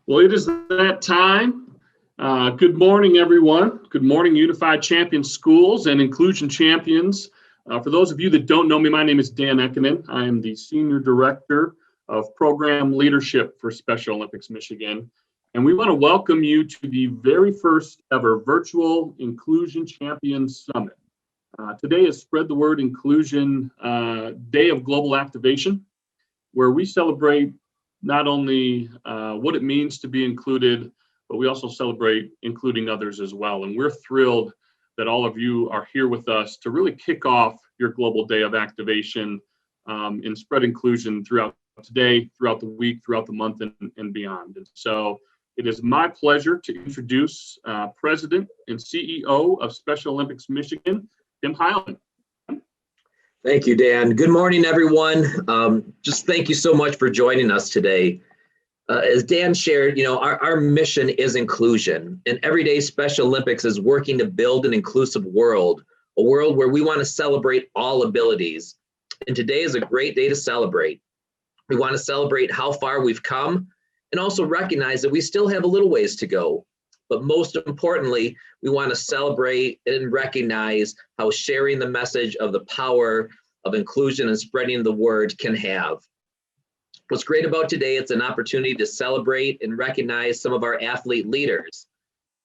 Well, it is that time. Good morning, everyone. Good morning, Unified Champion Schools and Inclusion Champions. For those of you that don't know me, my name is Dan Egan. I am the Senior Director of Program Leadership for Special Olympics Michigan. And we want to welcome you to the very first ever Virtual Inclusion Champions Summit. Today is Spread the Word Inclusion Day of Global Activation, where we celebrate not only what it means to be included, but we also celebrate including others as well. And we're thrilled that all of you are here with us to really kick off your Global Day of Activation and spread inclusion throughout today, throughout the week, throughout the month, and beyond. And so it is my pleasure to introduce President and CEO of Special Olympics Michigan, Tim Highland. Thank you, Dan. Good morning, everyone. Just thank you so much for joining us today. As Dan shared, our mission is inclusion, and every day Special Olympics is working to build an inclusive world, a world where we want to celebrate all abilities. And today is a great day to celebrate. We want to celebrate how far we've come and also recognize that we still have a little ways to go. But most importantly, we want to celebrate and recognize how sharing the message of the power of inclusion and spreading the word can have. What's great about today, it's an opportunity to celebrate and recognize some of our athlete leaders.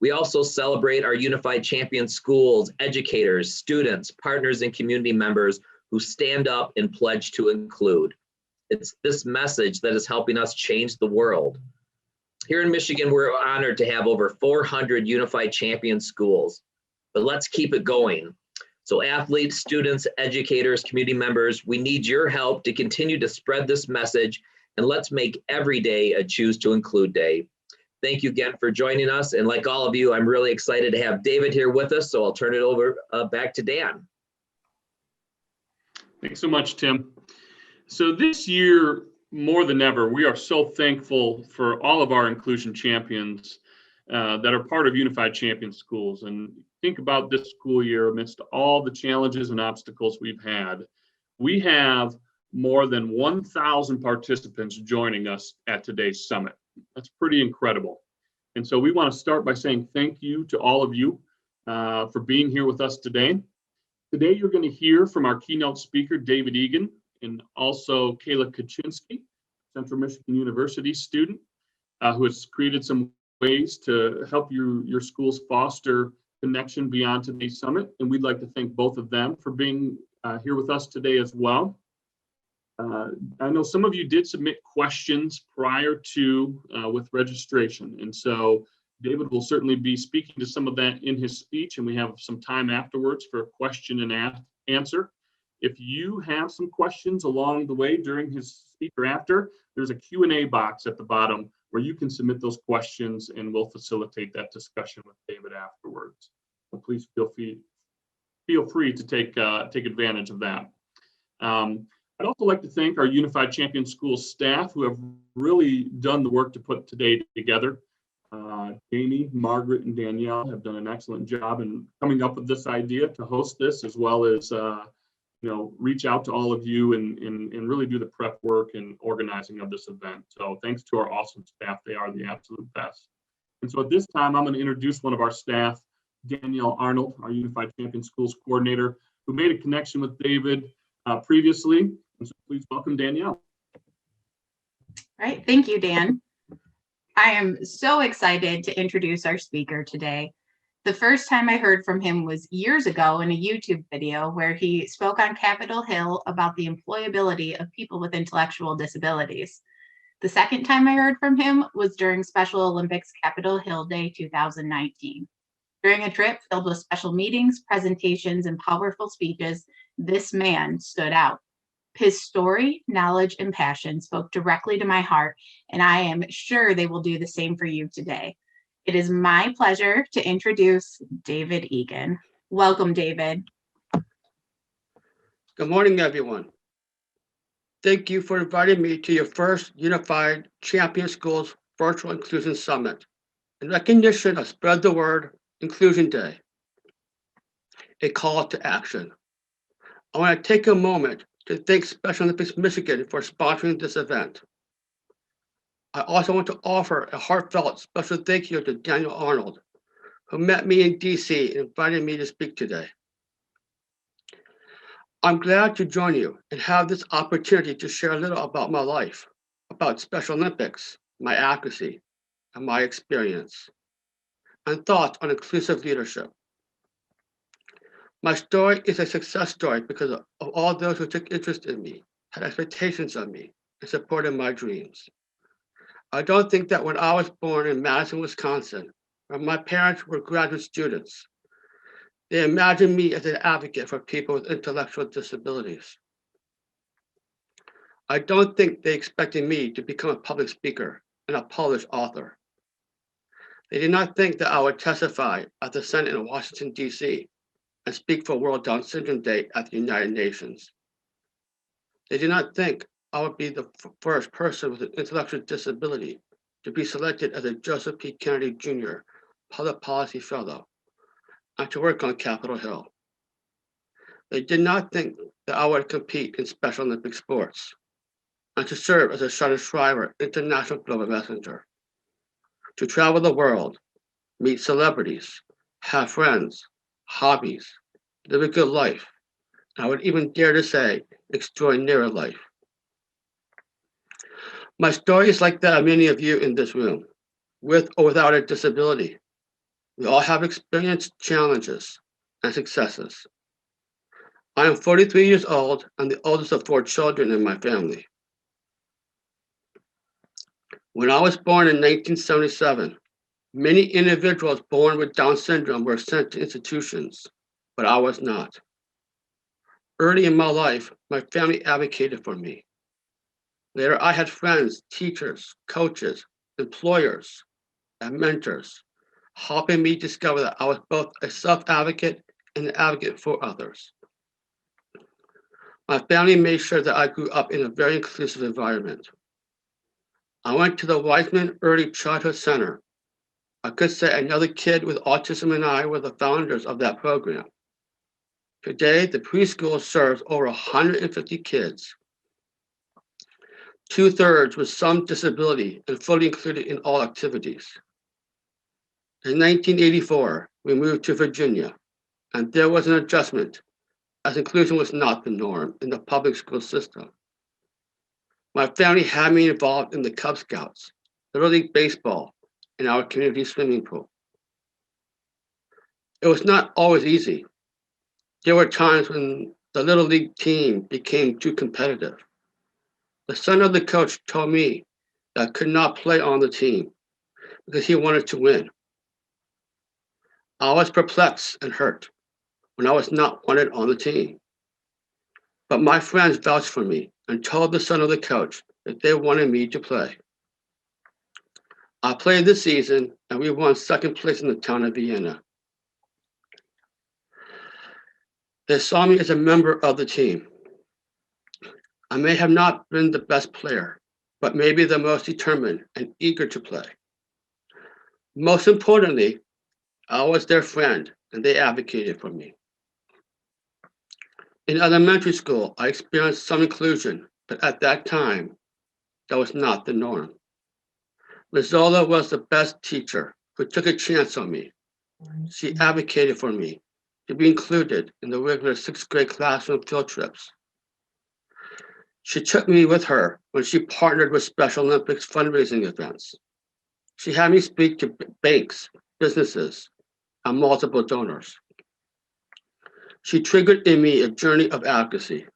We also celebrate our Unified Champion schools, educators, students, partners, and community members who stand up and pledge to include. It's this message that is helping us change the world. Here in Michigan, we're honored to have over 400 Unified Champion schools, but let's keep it going. So athletes, students, educators, community members, we need your help to continue to spread this message, and let's make every day a Choose to Include Day. Thank you again for joining us, and like all of you, I'm really excited to have David here with us, so I'll turn it over back to Dan. Thanks so much, Tim. So this year, more than ever, we are so thankful for all of our inclusion champions that are part of Unified Champion Schools. And think about this school year amidst all the challenges and obstacles we've had. We have more than 1,000 participants joining us at today's summit. That's pretty incredible. And so we want to start by saying thank you to all of you for being here with us today. Today, you're going to hear from our keynote speaker, David Egan, and also Kayla Kuczynski, Central Michigan University student, who has created some ways to help your schools foster connection beyond today's summit. And we'd like to thank both of them for being here with us today as well. I know some of you did submit questions prior to with registration. And so David will certainly be speaking to some of that in his speech, and we have some time afterwards for a question and answer. If you have some questions along the way during his speech or after, there's a Q&A box at the bottom where you can submit those questions, and we'll facilitate that discussion with David afterwards. So please feel free to take advantage of that. I'd also like to thank our Unified Champion Schools staff who have really done the work to put today together. Jamie, Margaret, and Danielle have done an excellent job in coming up with this idea to host this, as well as reach out to all of you and really do the prep work and organizing of this event. So thanks to our awesome staff. They are the absolute best. And so at this time, I'm going to introduce one of our staff, Danielle Arnold, our Unified Champion Schools coordinator, who made a connection with David previously. And so please welcome Danielle. All right, thank you, Dan. I am so excited to introduce our speaker today. The first time I heard from him was years ago in a YouTube video where he spoke on Capitol Hill about the employability of people with intellectual disabilities. The second time I heard from him was during Special Olympics Capitol Hill Day 2019. During a trip filled with special meetings, presentations, and powerful speeches, this man stood out. His story, knowledge, and passion spoke directly to my heart, and I am sure they will do the same for you today. It is my pleasure to introduce David Egan. Welcome, David. Good morning, everyone. Thank you for inviting me to your first Unified Champion Schools Virtual Inclusion Summit in recognition of Spread the Word Inclusion Day, a call to action. I want to take a moment to thank Special Olympics Michigan for sponsoring this event. I also want to offer a heartfelt special thank you to Danielle Arnold, who met me in DC and invited me to speak today. I'm glad to join you and have this opportunity to share a little about my life, about Special Olympics, my advocacy, and my experience, and thoughts on inclusive leadership. My story is a success story because of all those who took interest in me, had expectations of me, and supported my dreams. I don't think that when I was born in Madison, Wisconsin, where my parents were graduate students, they imagined me as an advocate for people with intellectual disabilities. I don't think they expected me to become a public speaker and a published author. They did not think that I would testify at the Senate in Washington, D.C., and speak for World Down Syndrome Day at the United Nations. They did not think I would be the first person with an intellectual disability to be selected as a Joseph P. Kennedy Jr. Public Policy Fellow and to work on Capitol Hill. They did not think that I would compete in Special Olympic sports and to serve as a Shriver International Global Messenger, to travel the world, meet celebrities, have friends, hobbies, live a good life, and I would even dare to say extraordinary life. My story is like that of many of you in this room, with or without a disability. We all have experienced challenges and successes. I am 43 years old and the oldest of 4 children in my family. When I was born in 1977, many individuals born with Down syndrome were sent to institutions, but I was not. Early in my life, my family advocated for me. Later, I had friends, teachers, coaches, employers, and mentors, helping me discover that I was both a self-advocate and an advocate for others. My family made sure that I grew up in a very inclusive environment. I went to the Weizmann Early Childhood Center. I could say another kid with autism and I were the founders of that program. Today, the preschool serves over 150 kids, 2/3 with some disability and fully included in all activities. In 1984, we moved to Virginia, and there was an adjustment, as inclusion was not the norm in the public school system. My family had me involved in the Cub Scouts, Little League Baseball, and our community swimming pool. It was not always easy. There were times when the Little League team became too competitive. The son of the coach told me that I could not play on the team because he wanted to win. I was perplexed and hurt when I was not wanted on the team. But my friends vouched for me and told the son of the coach that they wanted me to play. I played this season and we won second place in the town of Vienna. They saw me as a member of the team. I may have not been the best player, but maybe the most determined and eager to play. Most importantly, I was their friend and they advocated for me. In elementary school, I experienced some inclusion, but at that time, that was not the norm. Ms. Zola was the best teacher who took a chance on me. She advocated for me to be included in the regular 6th grade classroom field trips. She took me with her when she partnered with Special Olympics fundraising events. She had me speak to banks, businesses, and multiple donors. She triggered in me a journey of advocacy.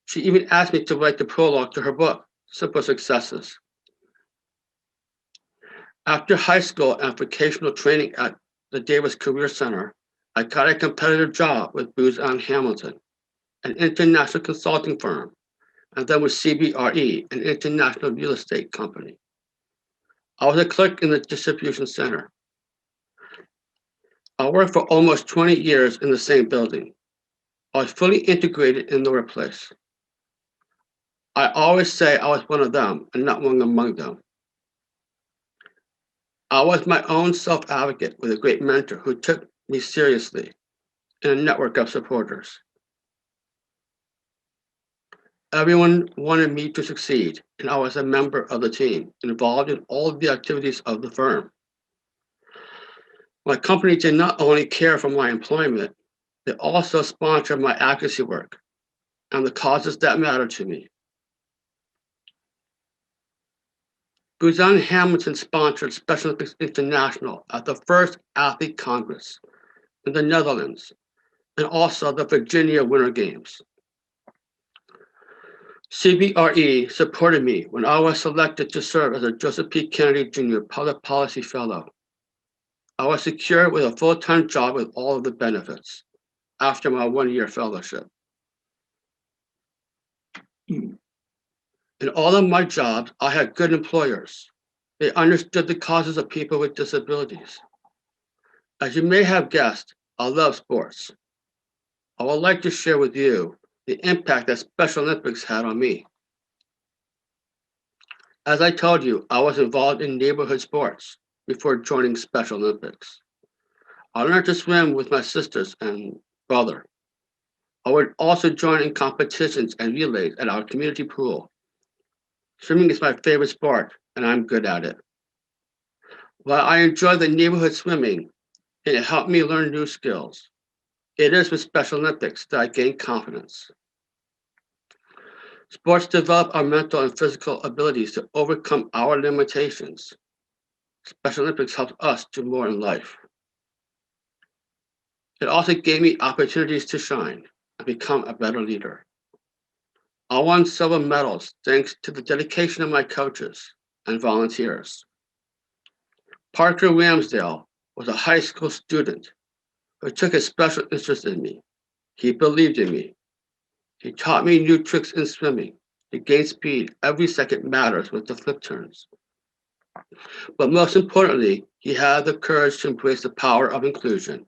She even asked me to write the prologue to her book, Simple Successes. After high school and vocational training at the Davis Career Center, I got a competitive job with Booz Allen Hamilton, an international consulting firm, and then with CBRE, an international real estate company. I was a clerk in the distribution center. I worked for almost 20 years in the same building. I was fully integrated in the workplace. I always say I was one of them and not one among them. I was my own self-advocate with a great mentor who took me seriously and a network of supporters. Everyone wanted me to succeed, and I was a member of the team, involved in all the activities of the firm. My company did not only care for my employment, they also sponsored my advocacy work and the causes that matter to me. Booz Allen Hamilton sponsored Special Olympics International at the first Athlete Congress in the Netherlands, and also the Virginia Winter Games. CBRE supported me when I was selected to serve as a Joseph P. Kennedy Jr. Public Policy Fellow. I was secured with a full-time job with all of the benefits after my one-year fellowship. In all of my jobs, I had good employers. They understood the causes of people with disabilities. As you may have guessed, I love sports. I would like to share with you the impact that Special Olympics had on me. As I told you, I was involved in neighborhood sports before joining Special Olympics. I learned to swim with my sisters and brother. I would also join in competitions and relays at our community pool. Swimming is my favorite sport, and I'm good at it. While I enjoy the neighborhood swimming, and it helped me learn new skills, it is with Special Olympics that I gained confidence. Sports develop our mental and physical abilities to overcome our limitations. Special Olympics helps us do more in life. It also gave me opportunities to shine and become a better leader. I won several medals thanks to the dedication of my coaches and volunteers. Parker Ramsdale was a high school student who took a special interest in me. He believed in me. He taught me new tricks in swimming. To gain speed, every second matters with the flip turns. But most importantly, he had the courage to embrace the power of inclusion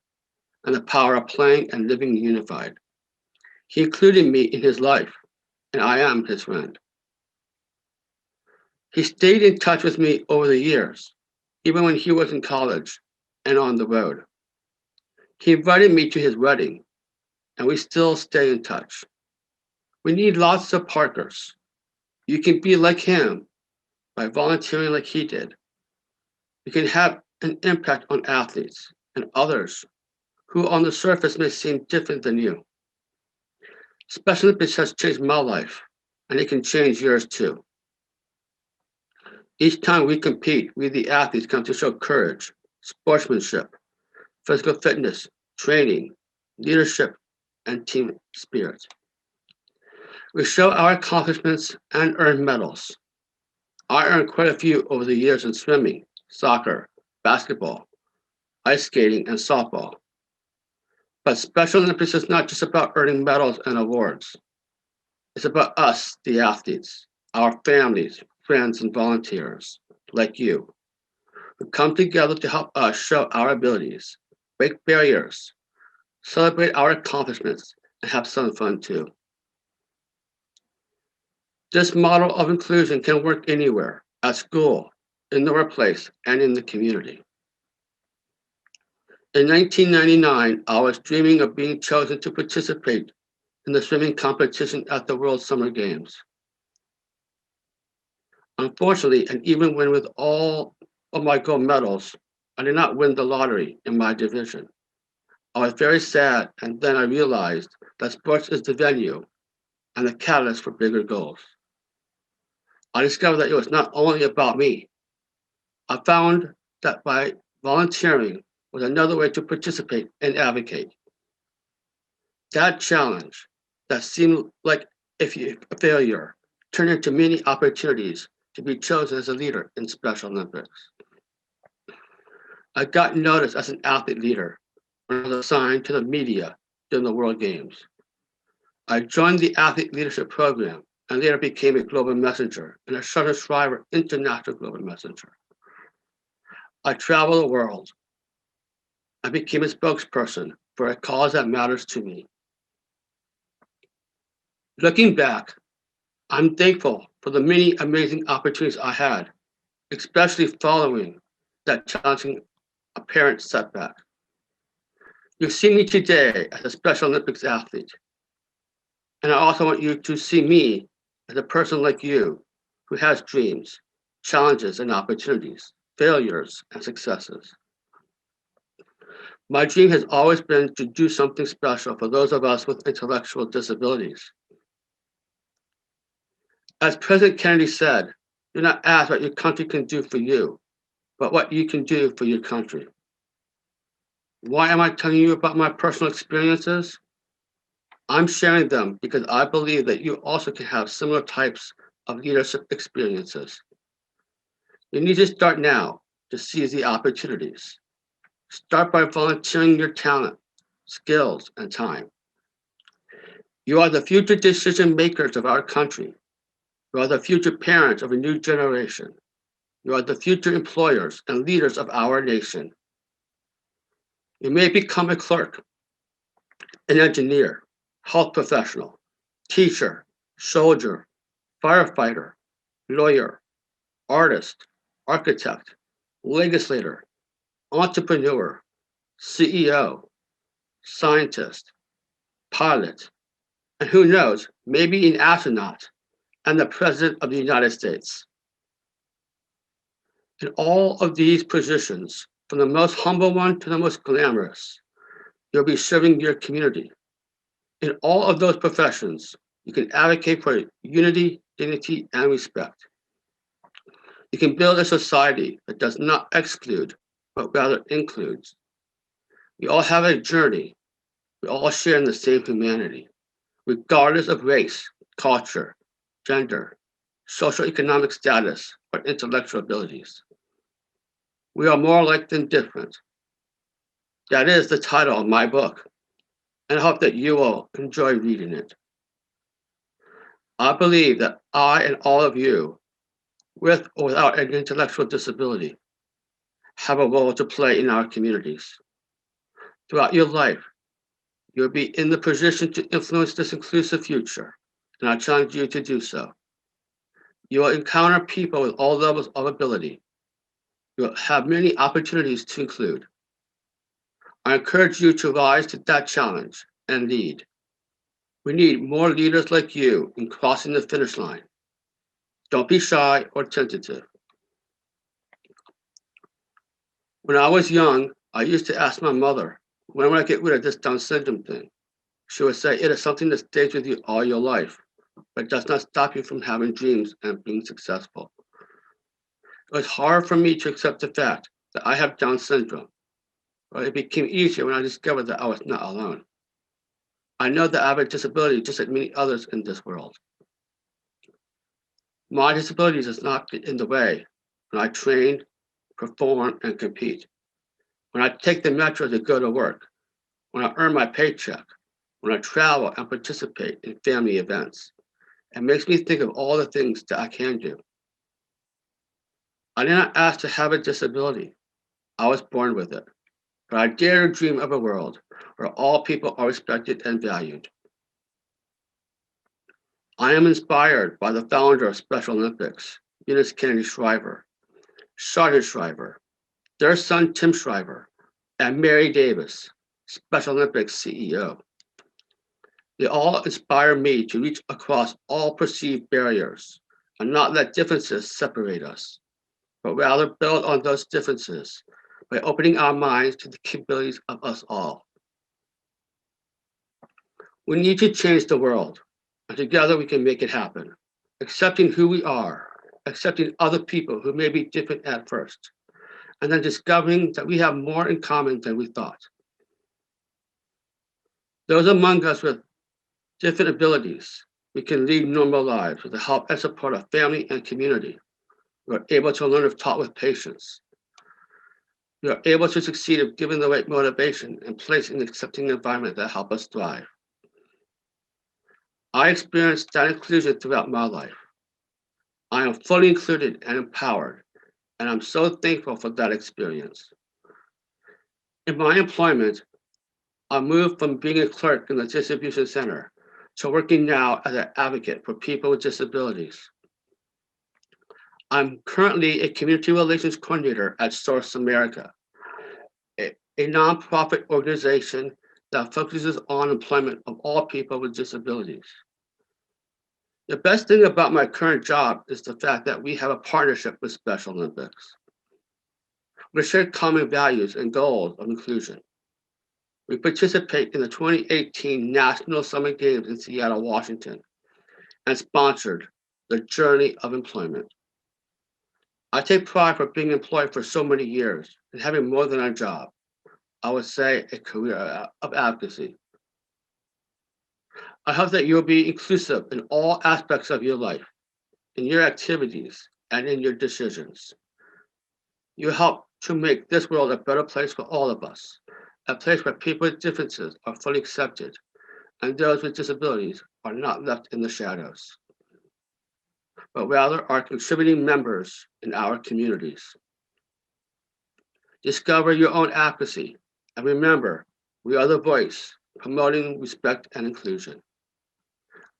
and the power of playing and living unified. He included me in his life, and I am his friend. He stayed in touch with me over the years, even when he was in college and on the road. He invited me to his wedding, and we still stay in touch. We need lots of Parkers. You can be like him by volunteering like he did. You can have an impact on athletes and others who on the surface may seem different than you. Special Olympics has changed my life, and it can change yours too. Each time we compete, we the athletes come to show courage, sportsmanship, physical fitness, training, leadership, and team spirit. We show our accomplishments and earn medals. I earned quite a few over the years in swimming, soccer, basketball, ice skating, and softball. But Special Olympics is not just about earning medals and awards. It's about us, the athletes, our families, friends, and volunteers, like you, who come together to help us show our abilities, break barriers, celebrate our accomplishments, and have some fun too. This model of inclusion can work anywhere, at school, in the workplace, and in the community. In 1999, I was dreaming of being chosen to participate in the swimming competition at the World Summer Games. Unfortunately, and even when with all of my gold medals, I did not win the lottery in my division. I was very sad, and then I realized that sports is the venue and the catalyst for bigger goals. I discovered that it was not only about me. I found that by volunteering was another way to participate and advocate. That challenge that seemed like a failure turned into many opportunities to be chosen as a leader in Special Olympics. I got noticed as an athlete leader when I was assigned to the media during the World Games. I joined the Athlete Leadership Program and later became a global messenger and a Shriver International Global Messenger. I traveled the world. I became a spokesperson for a cause that matters to me. Looking back, I'm thankful for the many amazing opportunities I had, especially following that challenging apparent setback. You've seen me today as a Special Olympics athlete, and I also want you to see me as a person like you who has dreams, challenges and opportunities, failures and successes. My dream has always been to do something special for those of us with intellectual disabilities. As President Kennedy said, do not ask what your country can do for you, but what you can do for your country. Why am I telling you about my personal experiences? I'm sharing them because I believe that you also can have similar types of leadership experiences. You need to start now to seize the opportunities. Start by volunteering your talent, skills, and time. You are the future decision makers of our country. You are the future parents of a new generation. You are the future employers and leaders of our nation. You may become a clerk, an engineer, health professional, teacher, soldier, firefighter, lawyer, artist, architect, legislator, entrepreneur, CEO, scientist, pilot, and who knows, maybe an astronaut and the President of the United States. In all of these positions, from the most humble one to the most glamorous, you'll be serving your community. In all of those professions, you can advocate for unity, dignity, and respect. You can build a society that does not exclude, but rather includes. We all have a journey. We all share in the same humanity, regardless of race, culture, gender, socioeconomic status, or intellectual abilities. We are more alike than different. That is the title of my book, and I hope that you will enjoy reading it. I believe that I and all of you, with or without an intellectual disability, have a role to play in our communities. Throughout your life, you'll be in the position to influence this inclusive future, and I challenge you to do so. You will encounter people with all levels of ability. You will have many opportunities to include. I encourage you to rise to that challenge and lead. We need more leaders like you in crossing the finish line. Don't be shy or tentative. When I was young, I used to ask my mother, when will I get rid of this Down syndrome thing? She would say, it is something that stays with you all your life, but does not stop you from having dreams and being successful. It was hard for me to accept the fact that I have Down syndrome, but it became easier when I discovered that I was not alone. I know that I have a disability just like many others in this world. My disability does not get in the way when I train, perform, and compete. When I take the metro to go to work, when I earn my paycheck, when I travel and participate in family events. It makes me think of all the things that I can do. I did not ask to have a disability. I was born with it. But I dare to dream of a world where all people are respected and valued. I am inspired by the founder of Special Olympics, Eunice Kennedy Shriver, Sargent Shriver, their son Tim Shriver, and Mary Davis, Special Olympics CEO. They all inspire me to reach across all perceived barriers and not let differences separate us, but rather build on those differences by opening our minds to the capabilities of us all. We need to change the world, and together we can make it happen, accepting who we are, accepting other people who may be different at first, and then discovering that we have more in common than we thought. Those among us with different abilities, we can lead normal lives with the help and support of family and community. We are able to learn if taught with patience. We are able to succeed if given the right motivation and placed in an accepting environment that help us thrive. I experienced that inclusion throughout my life. I am fully included and empowered, and I'm so thankful for that experience. In my employment, I moved from being a clerk in the distribution center to working now as an advocate for people with disabilities. I'm currently a community relations coordinator at Source America, a nonprofit organization that focuses on employment of all people with disabilities. The best thing about my current job is the fact that we have a partnership with Special Olympics. We share common values and goals of inclusion. We participate in the 2018 National Summer Games in Seattle, Washington, and sponsored the Journey of Employment. I take pride for being employed for so many years and having more than a job. I would say a career of advocacy. I hope that you'll be inclusive in all aspects of your life, in your activities, and in your decisions. You help to make this world a better place for all of us, a place where people with differences are fully accepted, and those with disabilities are not left in the shadows, but rather are contributing members in our communities. Discover your own advocacy, and remember, we are the voice promoting respect and inclusion.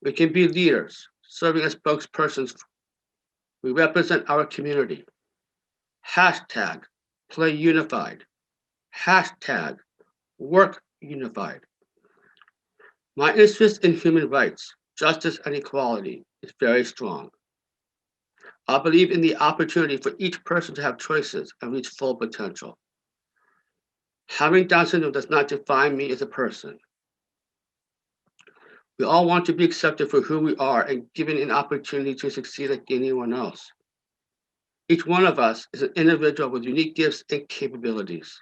We can be leaders, serving as spokespersons. We represent our community. Hashtag play unified. Hashtag work unified. My interest in human rights, justice, and equality is very strong. I believe in the opportunity for each person to have choices and reach full potential. Having Down syndrome does not define me as a person. We all want to be accepted for who we are and given an opportunity to succeed like anyone else. Each one of us is an individual with unique gifts and capabilities.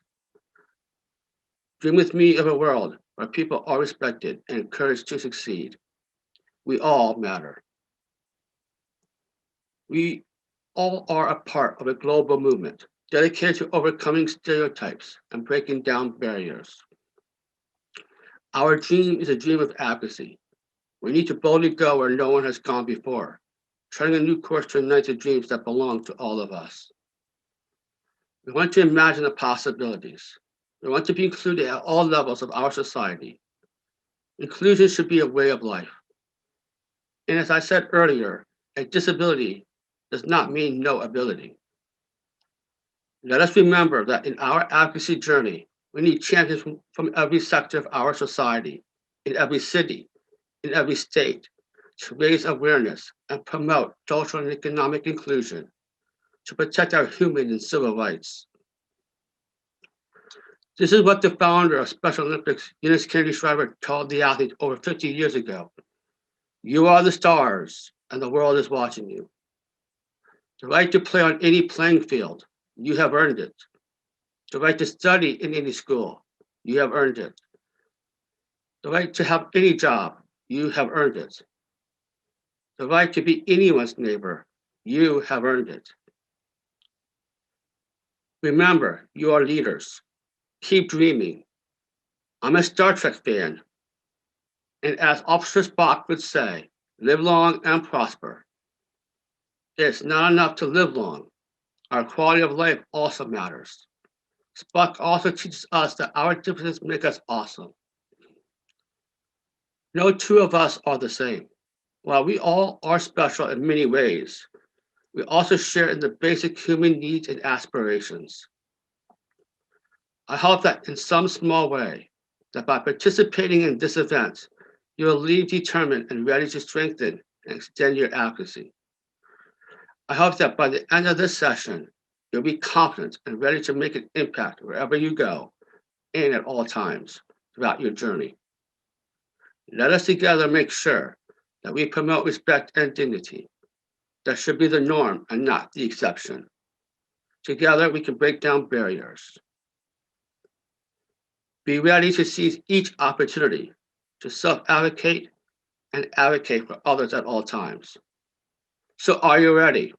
Dream with me of a world where people are respected and encouraged to succeed. We all matter. We all are a part of a global movement dedicated to overcoming stereotypes and breaking down barriers. Our dream is a dream of advocacy. We need to boldly go where no one has gone before, charting a new course to ignite the dreams that belong to all of us. We want to imagine the possibilities. We want to be included at all levels of our society. Inclusion should be a way of life. And as I said earlier, a disability does not mean no ability. Let us remember that in our advocacy journey, we need champions from every sector of our society, in every city, in every state, to raise awareness and promote social and economic inclusion, to protect our human and civil rights. This is what the founder of Special Olympics, Eunice Kennedy Shriver, told the athletes over 50 years ago. You are the stars, and the world is watching you. The right to play on any playing field, you have earned it. The right to study in any school, you have earned it. The right to have any job, you have earned it. The right to be anyone's neighbor, you have earned it. Remember, you are leaders. Keep dreaming. I'm a Star Trek fan. And as Officer Spock would say, live long and prosper. It's not enough to live long. Our quality of life also matters. Spock also teaches us that our differences make us awesome. No two of us are the same. While we all are special in many ways, we also share in the basic human needs and aspirations. I hope that in some small way, that by participating in this event, you will leave determined and ready to strengthen and extend your advocacy. I hope that by the end of this session, you'll be confident and ready to make an impact wherever you go and at all times throughout your journey. Let us together make sure that we promote respect and dignity. That should be the norm and not the exception. Together, we can break down barriers. Be ready to seize each opportunity to self-advocate and advocate for others at all times. So are you ready?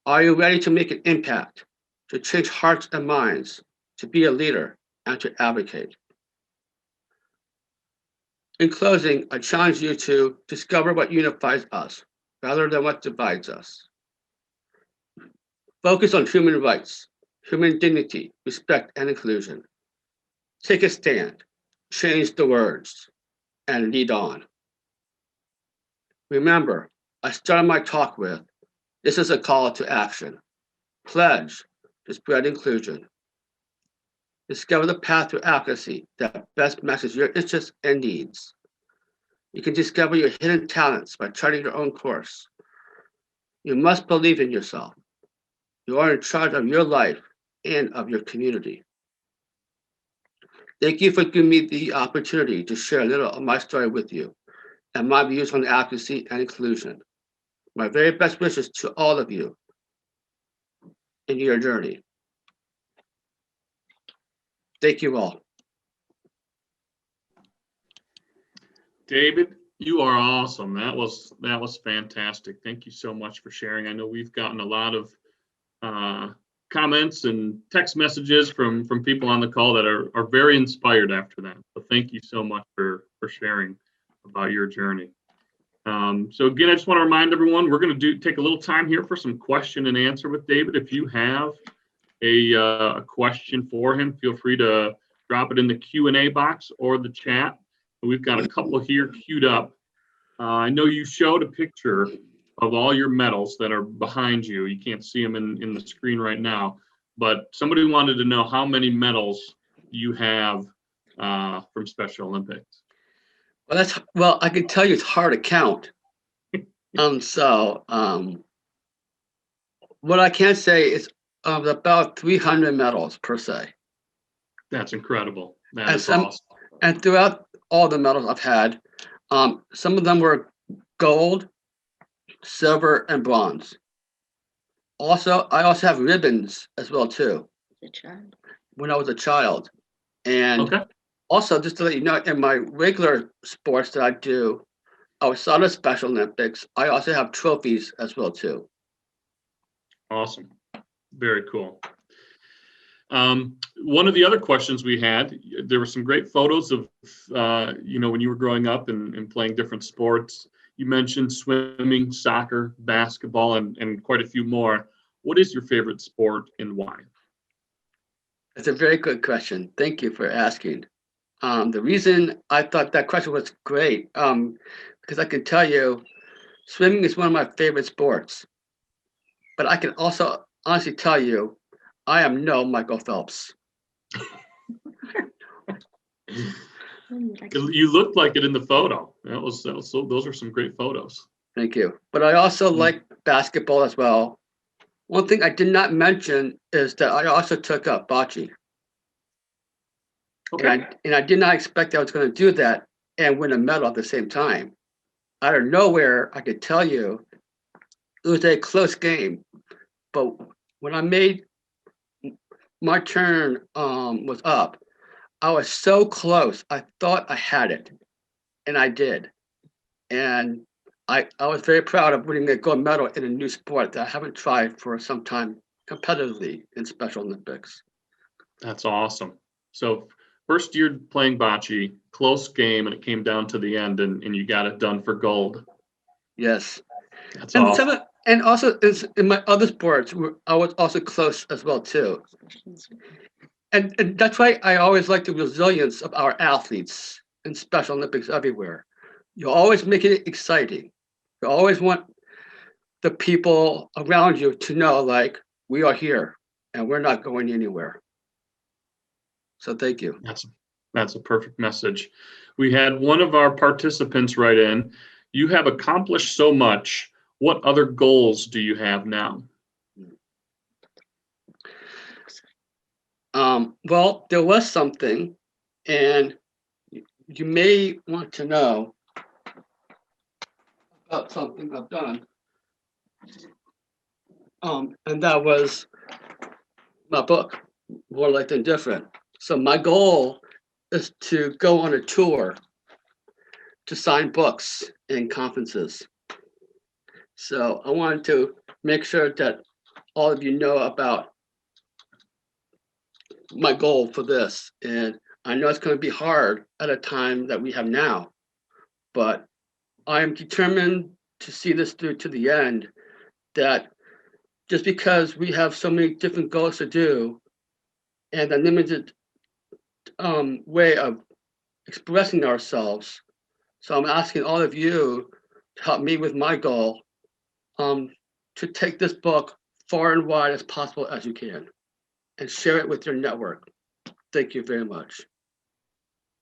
Are you ready to make an impact, to change hearts and minds, to be a leader, and to advocate? In closing, I challenge you to discover what unifies us rather than what divides us. Focus on human rights, human dignity, respect, and inclusion. Take a stand, change the words, and lead on. Remember, I started my talk with, this is a call to action. Pledge to spread inclusion. Discover the path to advocacy that best matches your interests and needs. You can discover your hidden talents by charting your own course. You must believe in yourself. You are in charge of your life and of your community. Thank you for giving me the opportunity to share a little of my story with you and my views on advocacy and inclusion. My very best wishes to all of you in your journey. Thank you all. David, you are awesome. That was fantastic. Thank you so much for sharing. I know we've gotten a lot of comments and text messages from people on the call that are very inspired after that. So thank you so much for sharing about your journey. So again, I just want to remind everyone, we're going to take a little time here for some question and answer with David. If you have a question for him, feel free to drop it in the Q&A box or the chat. We've got a couple here queued up. I know you showed a picture of all your medals that are behind you. You can't see them in the screen right now, but somebody wanted to know how many medals you have from Special Olympics. Well, I can tell you it's hard to count. What I can say is about 300 medals per se. That's incredible. That's awesome. And throughout all the medals I've had, some of them were gold, silver, and bronze. I also have ribbons as well too. When I was a child. And okay. Also, just to let you know, in my regular sports that I do, outside of Special Olympics, I also have trophies as well too. Awesome. Very cool. One of the other questions we had, there were some great photos of, when you were growing up and playing different sports. You mentioned swimming, soccer, basketball, and quite a few more. What is your favorite sport and why? That's a very good question. Thank you for asking. The reason I thought that question was great, because I can tell you, swimming is one of my favorite sports. But I can also honestly tell you, I am no Michael Phelps. You looked like it in the photo. Those are some great photos. Thank you. But I also like basketball as well. One thing I did not mention is that I also took up bocce. Okay. And I did not expect I was going to do that and win a medal at the same time. Out of nowhere, I could tell you, it was a close game. But when I made my turn was up, I was so close. I thought I had it, and I did. And I was very proud of winning a gold medal in a new sport that I haven't tried for some time competitively in Special Olympics. That's awesome. So first year playing bocce, close game, and it came down to the end, and you got it done for gold. Yes. That's awesome. And also in my other sports, I was also close as well too. And that's why I always like the resilience of our athletes in Special Olympics everywhere. You always make it exciting. You always want the people around you to know, like, we are here and we're not going anywhere. So thank you. That's a perfect message. We had one of our participants write in, you have accomplished so much. What other goals do you have now? Well, there was something, and you may want to know about something I've done. And that was my book, More Like Than Different. So my goal is to go on a tour to sign books in conferences. So I wanted to make sure that all of you know about my goal for this. And I know it's going to be hard at a time that we have now, but I am determined to see this through to the end, that just because we have so many different goals to do and a limited way of expressing ourselves. So I'm asking all of you to help me with my goal, to take this book far and wide as possible as you can and share it with your network. Thank you very much.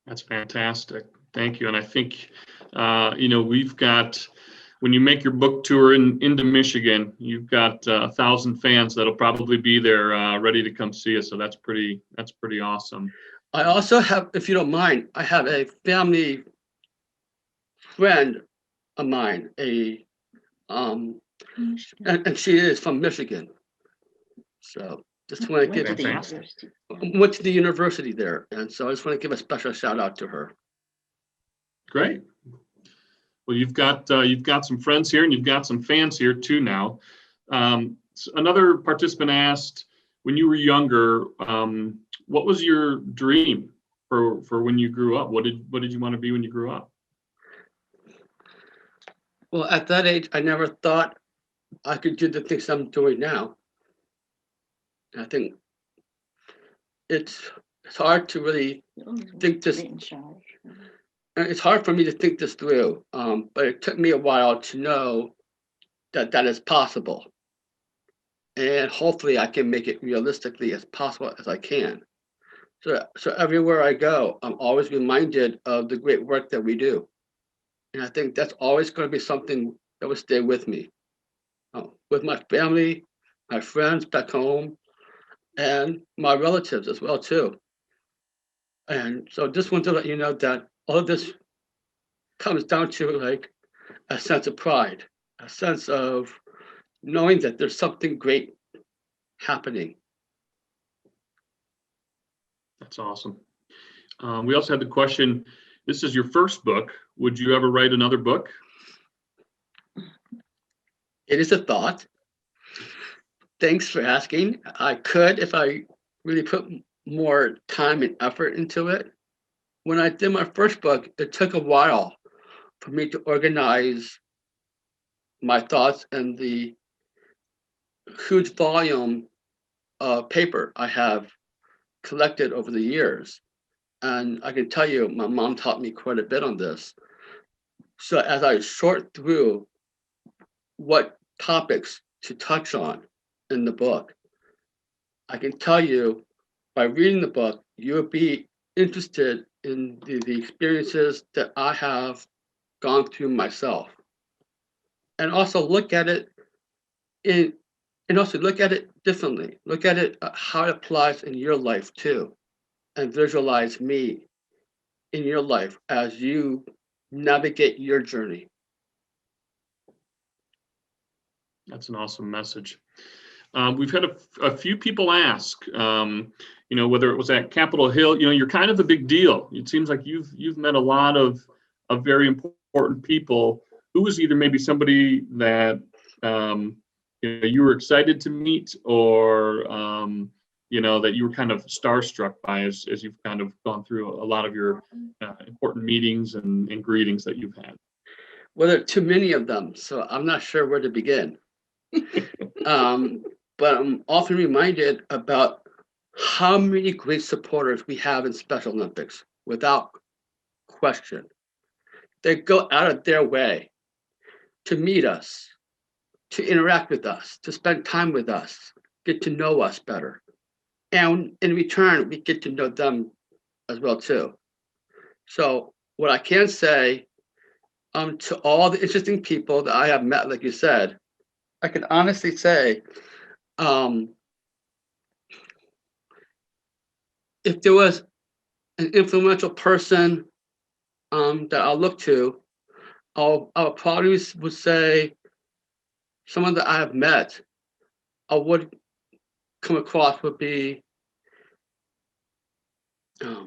That's fantastic. Thank you. And I think, we've got, when you make your book tour into Michigan, you've got 1,000 fans that'll probably be there ready to come see us. So that's pretty awesome. I also have, if you don't mind, I have a family friend of mine, and she is from Michigan. So just want to give went to the university there, and so I just want to give a special shout out to her. Great. Well, you've got some friends here, and you've got some fans here too now. Another participant asked, when you were younger, what was your dream for when you grew up? What did you want to be when you grew up? Well, at that age, I never thought I could do the things I'm doing now. I think it's hard to really think this. It's hard for me to think this through, but it took me a while to know that is possible. And hopefully I can make it realistically as possible as I can. So everywhere I go, I'm always reminded of the great work that we do. And I think that's always going to be something that will stay with me, with my family, my friends back home, and my relatives as well too. And so just want to let you know that all of this comes down to like a sense of pride, a sense of knowing that there's something great happening. That's awesome. We also had the question, this is your first book. Would you ever write another book? It is a thought. Thanks for asking. I could if I really put more time and effort into it. When I did my first book, it took a while for me to organize my thoughts and the huge volume of paper I have collected over the years. And I can tell you, my mom taught me quite a bit on this. So as I sort through what topics to touch on in the book, I can tell you by reading the book, you'll be interested in the experiences that I have gone through myself. And also look at it differently. Look at it how it applies in your life too. And visualize me in your life as you navigate your journey. That's an awesome message. We've had a few people ask, whether it was at Capitol Hill, you're kind of a big deal. It seems like you've met a lot of very important people. Who was either maybe somebody that you were excited to meet, or that you were kind of starstruck by as you've kind of gone through a lot of your important meetings and greetings that you've had? Well, there are too many of them, so I'm not sure where to begin. But I'm often reminded about how many great supporters we have in Special Olympics, without question. They go out of their way to meet us, to interact with us, to spend time with us, get to know us better. And in return, we get to know them as well too. So what I can say to all the interesting people that I have met, like you said, I can honestly say, if there was an influential person that I'll look to, I probably would say someone that I have met, I would come across would be, I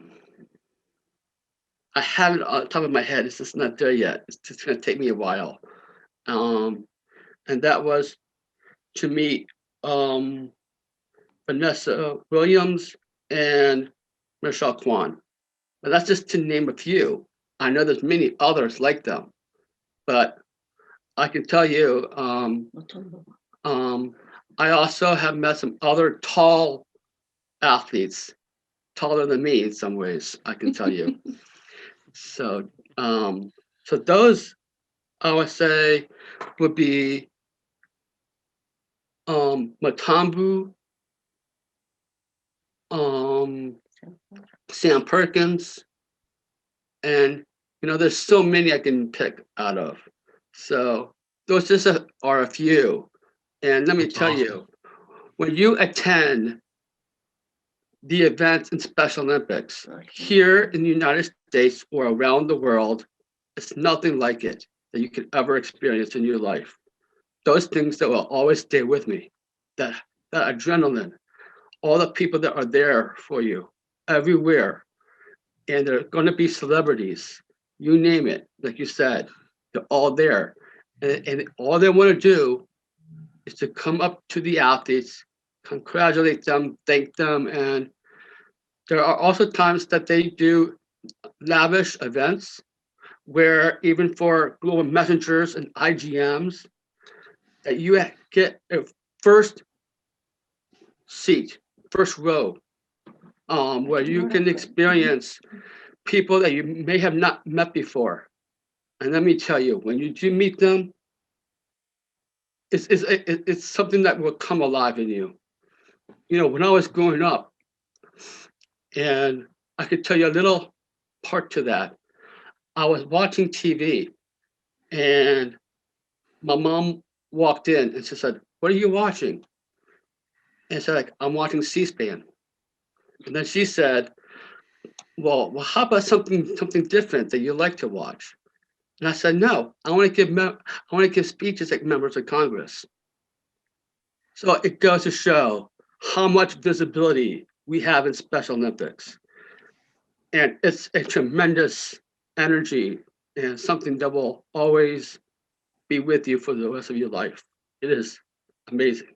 have it on the top of my head, it's just not there yet. It's just gonna take me a while. And that was to meet Vanessa Williams and Michelle Kwan. But that's just to name a few. I know there's many others like them, but I can tell you, I also have met some other tall athletes, taller than me in some ways, I can tell you. So those I would say would be Matambu, Sam Perkins, and there's so many I can pick out of. So those just are a few. And let me That's tell awesome. you, when you attend the events in Special Olympics here in the United States or around the world, it's nothing like it that you could ever experience in your life. Those things that will always stay with me, that adrenaline, all the people that are there for you everywhere, and they're going to be celebrities, you name it, like you said, they're all there. And all they want to do is to come up to the athletes, congratulate them, thank them. And there are also times that they do lavish events where even for global messengers and IGMs, that you get a first seat, first row, where you can experience people that you may have not met before. And let me tell you, when you do meet them, it's something that will come alive in you. When I was growing up, and I could tell you a little part to that. I was watching TV, and my mom walked in and she said, "What are you watching?" And I said, like, "I'm watching C-SPAN." And then she said, well, how about something different that you like to watch? And I said, no, I want to give speeches like members of Congress. So it goes to show how much visibility we have in Special Olympics. And it's a tremendous energy and something that will always be with you for the rest of your life. It is amazing.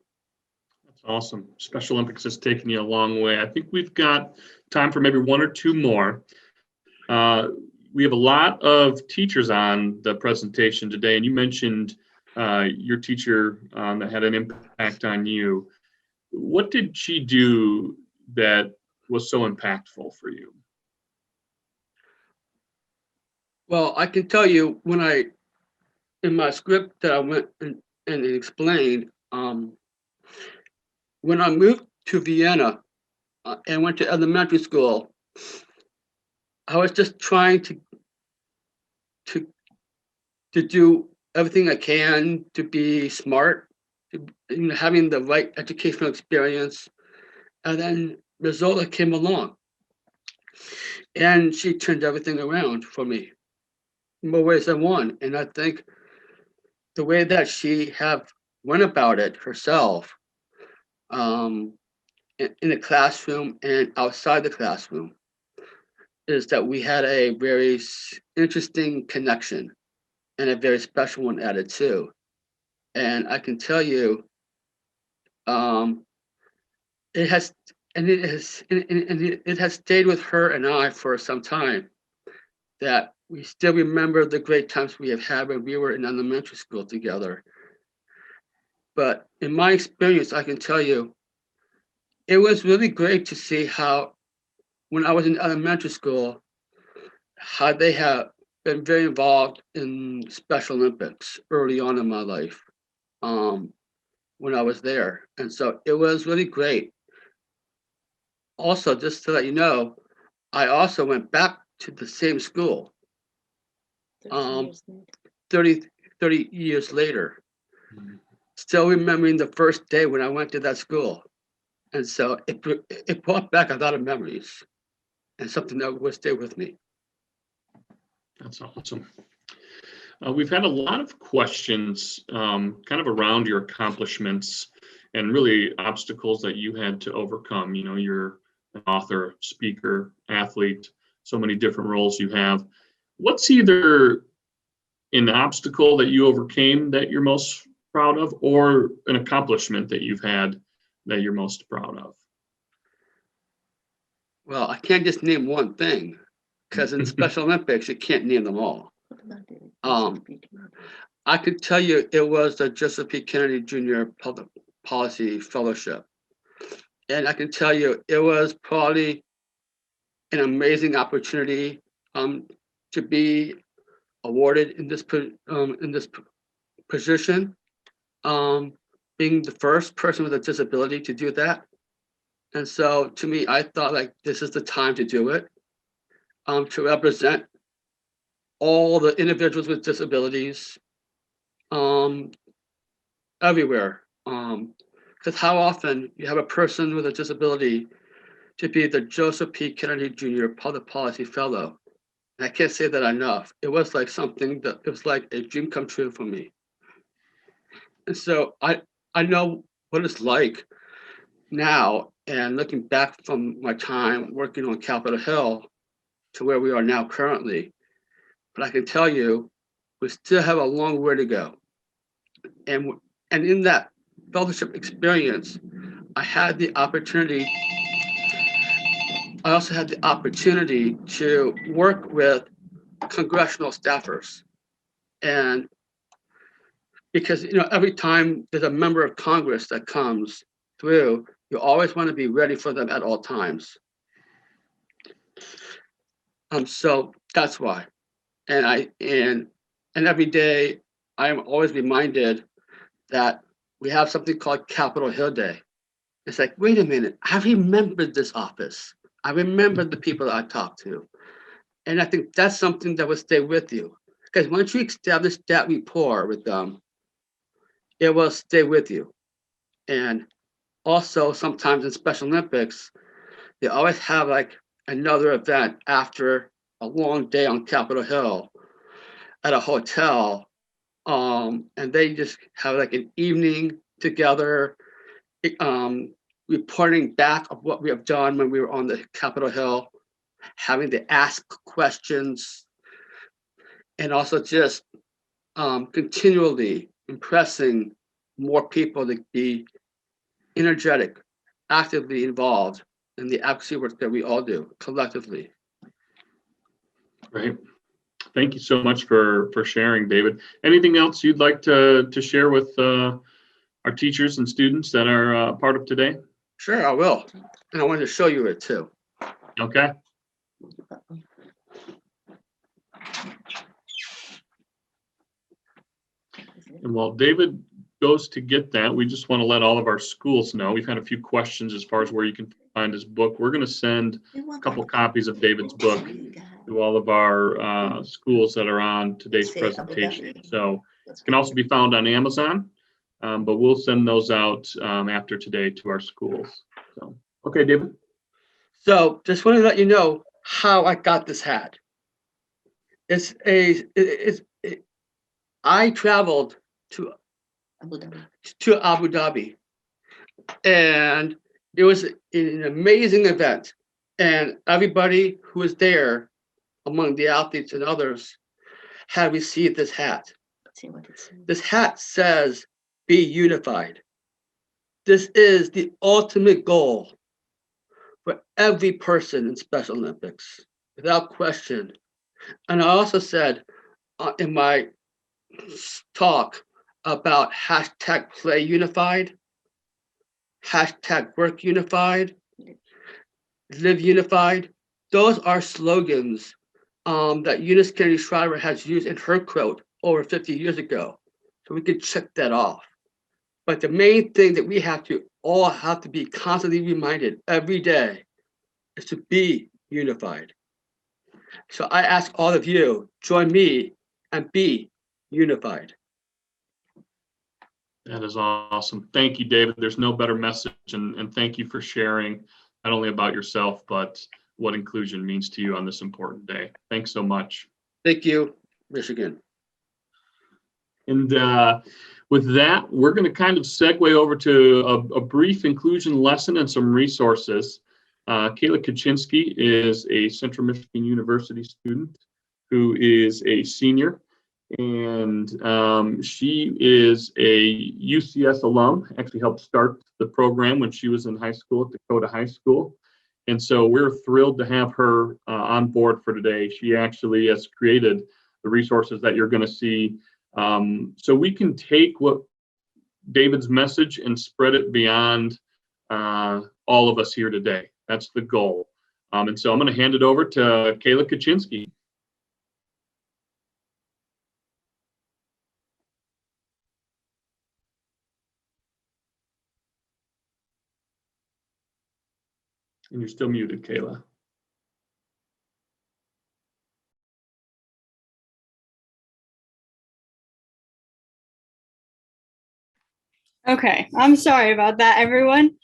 That's awesome. Special Olympics has taken you a long way. I think we've got time for maybe one or two more. We have a lot of teachers on the presentation today, and you mentioned your teacher that had an impact on you. What did she do that was so impactful for you? Well, I can tell you in my script that I went and explained, when I moved to Vienna and went to elementary school, I was just trying to do everything I can to be smart, having the right educational experience. And then Rizola came along, and she turned everything around for me in more ways than one. And I think the way that she went about it herself, in the classroom and outside the classroom, is that we had a very interesting connection and a very special one at it too. And I can tell you, it has stayed with her and I for some time, that we still remember the great times we have had when we were in elementary school together. But in my experience, I can tell you, it was really great to see how, when I was in elementary school, how they have been very involved in Special Olympics early on in my life, when I was there. And so it was really great. Also, just to let you know, I also went back to the same school 30 years later, still remembering the first day when I went to that school. And so it brought back a lot of memories and something that will stay with me. That's awesome. We've had a lot of questions kind of around your accomplishments and really obstacles that you had to overcome. You're an author, speaker, athlete, so many different roles you have. What's either an obstacle that you overcame that you're most proud of, or an accomplishment that you've had that you're most proud of? Well, I can't just name one thing, because in Special Olympics, you can't name them all. I could tell you it was the Joseph P. Kennedy Jr. Public Policy Fellowship. And I can tell you it was probably an amazing opportunity to be awarded in this position, being the first person with a disability to do that. And so to me, I thought like this is the time to do it, to represent all the individuals with disabilities, everywhere. Because how often you have a person with a disability to be the Joseph P. Kennedy Jr. Public Policy Fellow. And I can't say that enough. It was like something that it was like a dream come true for me. And so I know what it's like now, and looking back from my time working on Capitol Hill to where we are now currently. But I can tell you, we still have a long way to go. And in that fellowship experience, I also had the opportunity to work with congressional staffers. And because, every time there's a member of Congress that comes through, you always want to be ready for them at all times. So that's why. And every day I am always reminded that we have something called Capitol Hill Day. It's like, wait a minute, I remembered this office. I remember the people that I talked to. And I think that's something that will stay with you. Because once you establish that rapport with them, it will stay with you. And also sometimes in Special Olympics, they always have like another event after a long day on Capitol Hill at a hotel. And they just have like an evening together, reporting back of what we have done when we were on the Capitol Hill, having to ask questions, and also just continually impressing more people to be energetic, actively involved in the advocacy work that we all do collectively. Right. Thank you so much for sharing, David. Anything else you'd like to share with our teachers and students that are part of today? Sure, I will. And I wanted to show you it too. Okay. And while David goes to get that, we just want to let all of our schools know. We've had a few questions as far as where you can find his book. We're going to send a couple copies of David's book to all of our schools that are on today's presentation. So it can also be found on Amazon, but we'll send those out after today to our schools. So, okay, David. So just want to let you know how I got this hat. I traveled to Abu Dhabi, and it was an amazing event. And everybody who was there, among the athletes and others, had received this hat. This hat says, "Be unified." This is the ultimate goal for every person in Special Olympics, without question. And I also said in my talk about hashtag play unified, hashtag work unified, live unified. Those are slogans that Eunice Kennedy Shriver has used in her quote over 50 years ago. So we can check that off. But the main thing that we all have to be constantly reminded every day is to be unified. So I ask all of you, join me and be unified. That is awesome. Thank you, David. There's no better message, and thank you for sharing not only about yourself, but what inclusion means to you on this important day. Thanks so much. Thank you, Michigan. And with that, we're going to kind of segue over to a brief inclusion lesson and some resources. Kayla Kuczynski is a Central Michigan University student who is a senior, and she is a UCS alum, actually helped start the program when she was in high school at Dakota High School. And so we're thrilled to have her on board for today. She actually has created the resources that you're going to see. So we can take what David's message and spread it beyond all of us here today. That's the goal. And so I'm going to hand it over to Kayla Kuczynski. And you're still muted, Kayla. Okay, I'm sorry about that, everyone.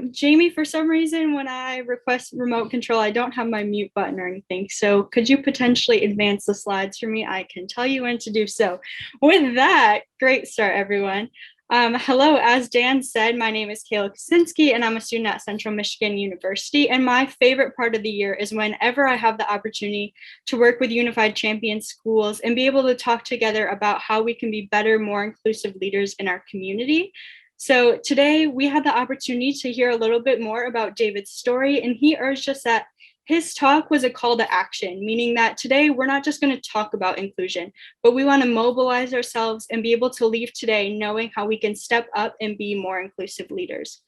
Jamie, for some reason, when I request remote control, I don't have my mute button or anything. So could you potentially advance the slides for me? I can tell you when to do so. With that, great start, everyone. Hello, as Dan said, my name is Kayla Kuczynski, and I'm a student at Central Michigan University. And my favorite part of the year is whenever I have the opportunity to work with Unified Champion schools and be able to talk together about how we can be better, more inclusive leaders in our community. So today we had the opportunity to hear a little bit more about David's story, and he urged us that his talk was a call to action, meaning that today we're not just going to talk about inclusion, but we want to mobilize ourselves and be able to leave today knowing how we can step up and be more inclusive leaders.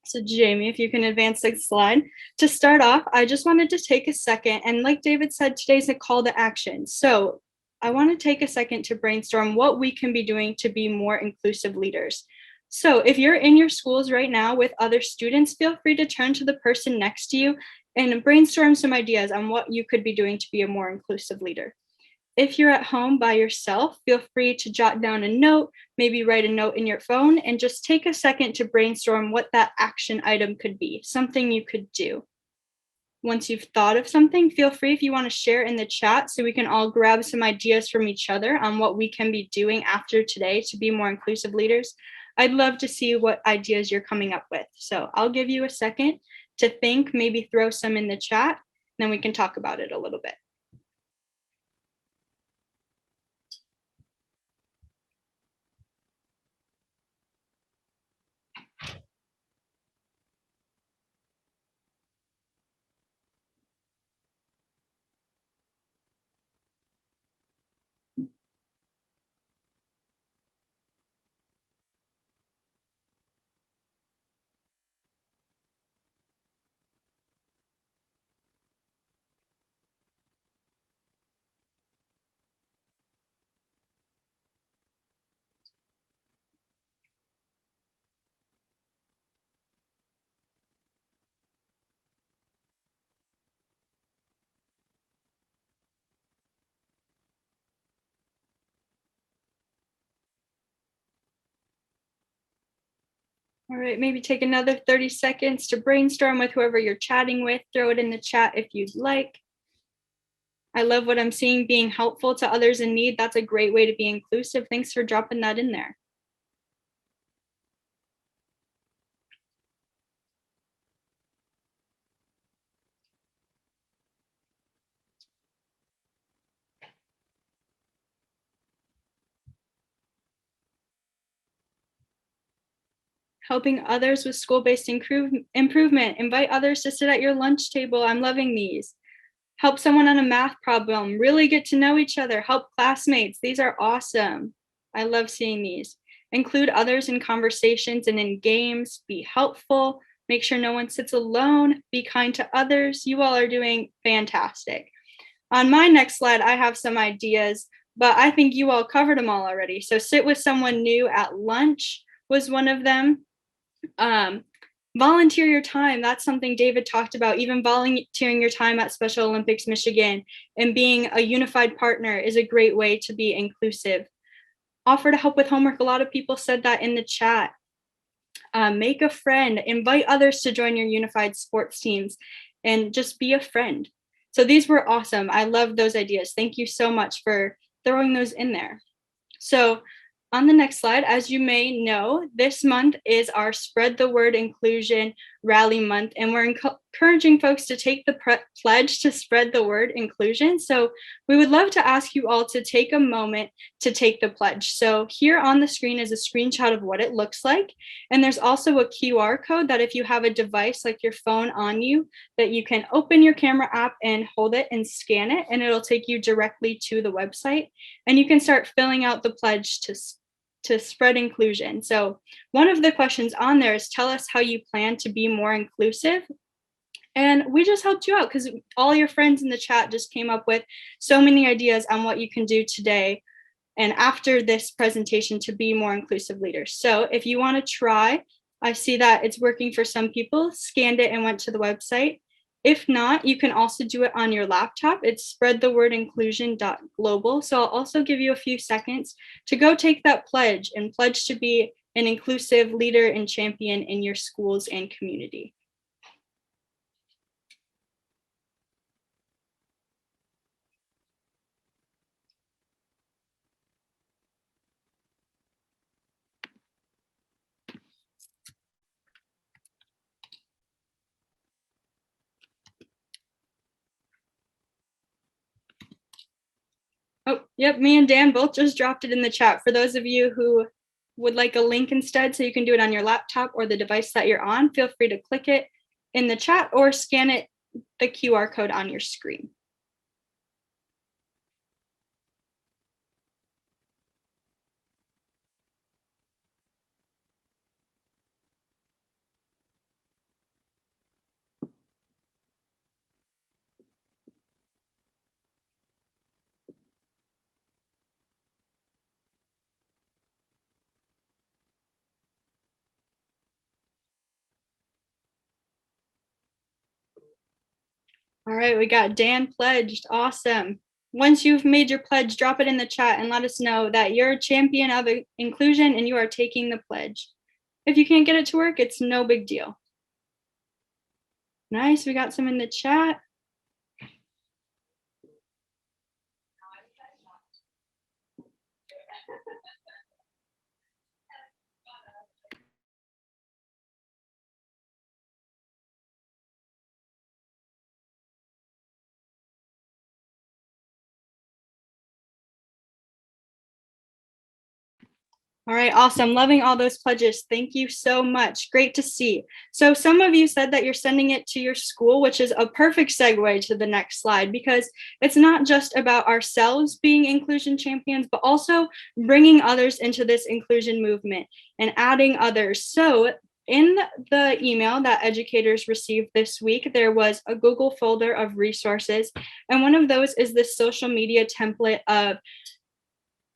So Jamie, if you can advance the slide. To start off, I just wanted to take a second, and like David said, today's a call to action. So I want to take a second to brainstorm what we can be doing to be more inclusive leaders. So if you're in your schools right now with other students, feel free to turn to the person next to you and brainstorm some ideas on what you could be doing to be a more inclusive leader. If you're at home by yourself, feel free to jot down a note, maybe write a note in your phone, and just take a second to brainstorm what that action item could be, something you could do. Once you've thought of something, feel free if you want to share in the chat so we can all grab some ideas from each other on what we can be doing after today to be more inclusive leaders. I'd love to see what ideas you're coming up with. So I'll give you a second to think, maybe throw some in the chat, and then we can talk about it a little bit. All right, maybe take another 30 seconds to brainstorm with whoever you're chatting with. Throw it in the chat if you'd like. I love what I'm seeing, being helpful to others in need. That's a great way to be inclusive. Thanks for dropping that in there. Helping others with school-based improvement. Invite others to sit at your lunch table. I'm loving these. Help someone on a math problem. Really get to know each other. Help classmates. These are awesome. I love seeing these. Include others in conversations and in games. Be helpful. Make sure no one sits alone. Be kind to others. You all are doing fantastic. On my next slide, I have some ideas, but I think you all covered them all already. So sit with someone new at lunch was one of them. Volunteer your time. That's something David talked about. Even volunteering your time at Special Olympics Michigan and being a unified partner is a great way to be inclusive. Offer to help with homework. A lot of people said that in the chat. Make a friend. Invite others to join your unified sports teams and just be a friend. So these were awesome. I love those ideas. Thank you so much for throwing those in there. So on the next slide, as you may know, this month is our Spread the Word Inclusion Rally Month, and we're encouraging folks to take the pledge to spread the word inclusion. So we would love to ask you all to take a moment to take the pledge. So here on the screen is a screenshot of what it looks like. And there's also a QR code that if you have a device like your phone on you, that you can open your camera app and hold it and scan it, and it'll take you directly to the website. And you can start filling out the pledge to spread inclusion. So one of the questions on there is, tell us how you plan to be more inclusive. And we just helped you out because all your friends in the chat just came up with so many ideas on what you can do today and after this presentation to be more inclusive leaders. So if you want to try, I see that it's working for some people, scanned it and went to the website. If not, you can also do it on your laptop. It's spreadthewordinclusion.global. So I'll also give you a few seconds to go take that pledge and pledge to be an inclusive leader and champion in your schools and community. Oh, yep, me and Dan both just dropped it in the chat. For those of you who would like a link instead, so you can do it on your laptop or the device that you're on, feel free to click it in the chat or scan it, the QR code on your screen. All right, we got Dan pledged. Awesome. Once you've made your pledge, drop it in the chat and let us know that you're a champion of inclusion and you are taking the pledge. If you can't get it to work, it's no big deal. Nice, we got some in the chat. All right, awesome. Loving all those pledges. Thank you so much. Great to see. So some of you said that you're sending it to your school, which is a perfect segue to the next slide, because it's not just about ourselves being inclusion champions, but also bringing others into this inclusion movement and adding others. So in the email that educators received this week, there was a Google folder of resources. And one of those is this social media template of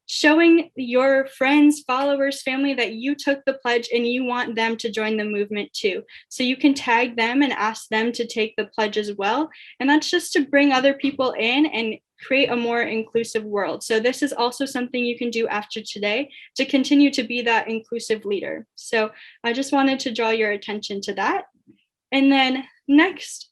showing your friends, followers, family that you took the pledge and you want them to join the movement too. So you can tag them and ask them to take the pledge as well. And that's just to bring other people in and create a more inclusive world. So this is also something you can do after today to continue to be that inclusive leader. So I just wanted to draw your attention to that. And then next,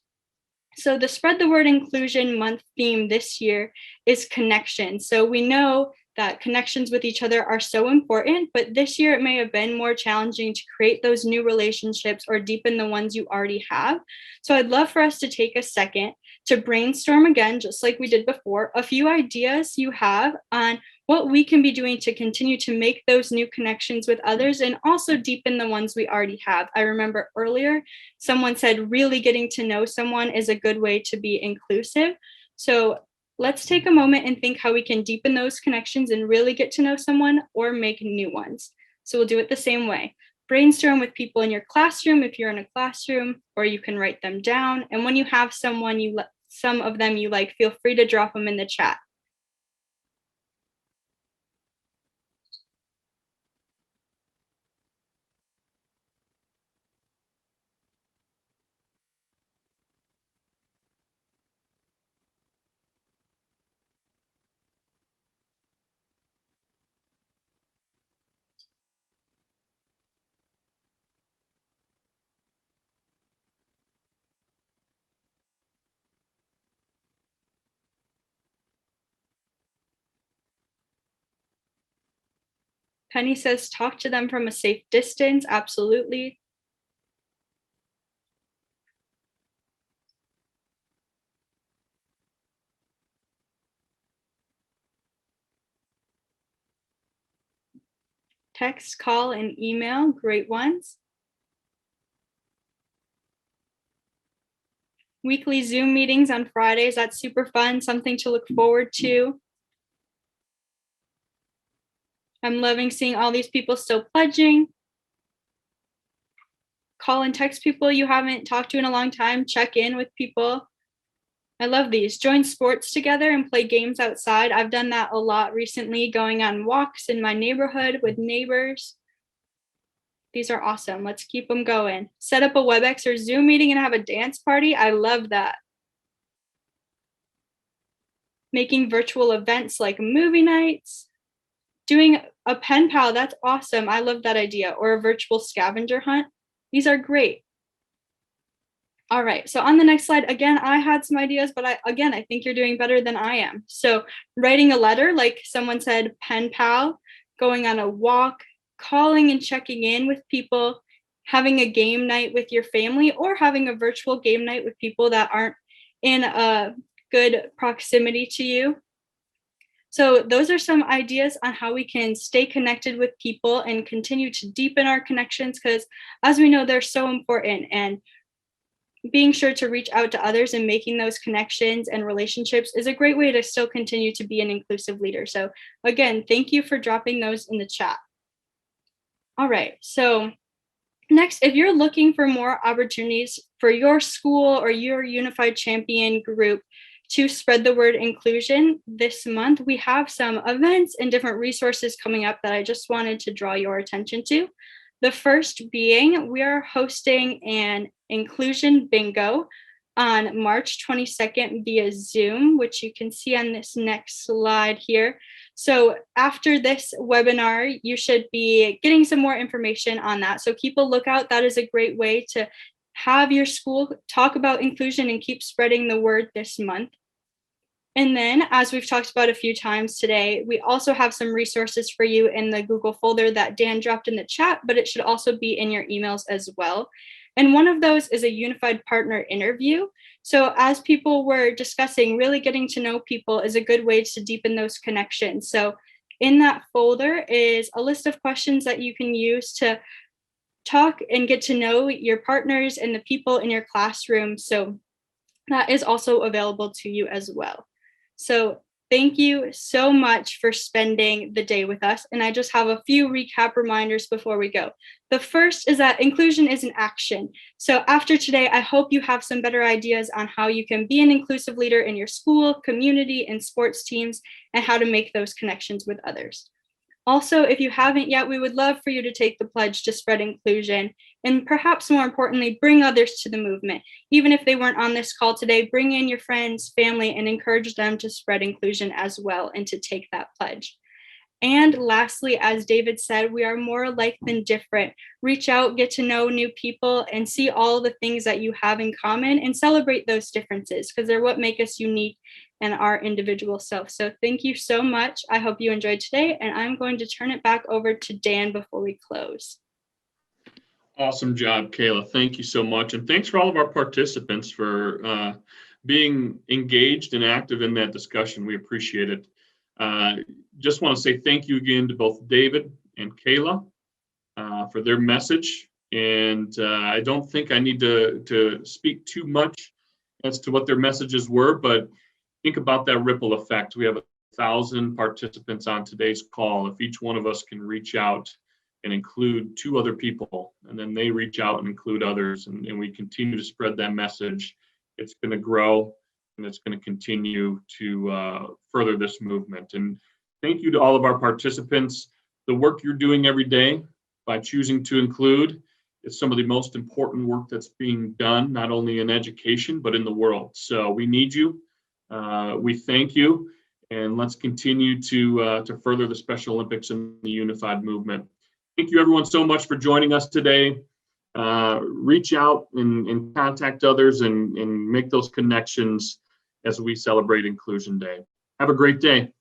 so the Spread the Word Inclusion Month theme this year is connection. So we know that connections with each other are so important, but this year it may have been more challenging to create those new relationships or deepen the ones you already have. So I'd love for us to take a second to brainstorm again, just like we did before, a few ideas you have on what we can be doing to continue to make those new connections with others and also deepen the ones we already have. I remember earlier, someone said really getting to know someone is a good way to be inclusive. So let's take a moment and think how we can deepen those connections and really get to know someone or make new ones. So we'll do it the same way. Brainstorm with people in your classroom if you're in a classroom, or you can write them down. And when you have someone some of them you like, feel free to drop them in the chat. Penny says, talk to them from a safe distance. Absolutely. Text, call, and email, great ones. Weekly Zoom meetings on Fridays, that's super fun, something to look forward to. I'm loving seeing all these people still pledging. Call and text people you haven't talked to in a long time, check in with people. I love these. Join sports together and play games outside. I've done that a lot recently, going on walks in my neighborhood with neighbors. These are awesome. Let's keep them going. Set up a WebEx or Zoom meeting and have a dance party. I love that. Making virtual events like movie nights. Doing a pen pal, that's awesome. I love that idea. Or a virtual scavenger hunt. These are great. All right, so on the next slide, again, I had some ideas, but I think you're doing better than I am. So writing a letter, like someone said, pen pal, going on a walk, calling and checking in with people, having a game night with your family, or having a virtual game night with people that aren't in a good proximity to you. So those are some ideas on how we can stay connected with people and continue to deepen our connections, because as we know, they're so important, and being sure to reach out to others and making those connections and relationships is a great way to still continue to be an inclusive leader. So again, thank you for dropping those in the chat. All right, so next, if you're looking for more opportunities for your school or your Unified Champion group to spread the word inclusion this month, we have some events and different resources coming up that I just wanted to draw your attention to. The first being, we are hosting an inclusion bingo on March 22nd via Zoom, which you can see on this next slide here. So after this webinar, you should be getting some more information on that. So keep a lookout. That is a great way to have your school talk about inclusion and keep spreading the word this month. And then, as we've talked about a few times today, we also have some resources for you in the Google folder that Dan dropped in the chat, but it should also be in your emails as well. And one of those is a unified partner interview. So as people were discussing, really getting to know people is a good way to deepen those connections. So in that folder is a list of questions that you can use to talk and get to know your partners and the people in your classroom. So that is also available to you as well. So thank you so much for spending the day with us. And I just have a few recap reminders before we go. The first is that inclusion is an action. So after today, I hope you have some better ideas on how you can be an inclusive leader in your school, community, and sports teams, and how to make those connections with others. Also, if you haven't yet, we would love for you to take the pledge to spread inclusion, and perhaps more importantly, bring others to the movement. Even if they weren't on this call today, bring in your friends, family, and encourage them to spread inclusion as well and to take that pledge. And lastly, as David said, we are more alike than different. Reach out, get to know new people, and see all the things that you have in common and celebrate those differences, because they're what make us unique and our individual self. So thank you so much. I hope you enjoyed today, and I'm going to turn it back over to Dan before we close. Awesome job, Kayla. Thank you so much. And thanks for all of our participants for being engaged and active in that discussion. We appreciate it. Just want to say thank you again to both David and Kayla for their message. And I don't think I need to speak too much as to what their messages were, but think about that ripple effect. We have 1,000 participants on today's call. If each one of us can reach out and include 2 other people, and then they reach out and include others, and we continue to spread that message, it's going to grow and it's going to continue to further this movement. And thank you to all of our participants. The work you're doing every day by choosing to include is some of the most important work that's being done, not only in education, but in the world. So we need you. We thank you, and let's continue to further the Special Olympics and the unified movement. Thank you everyone so much for joining us today. Reach out and contact others and make those connections as we celebrate Inclusion Day. Have a great day.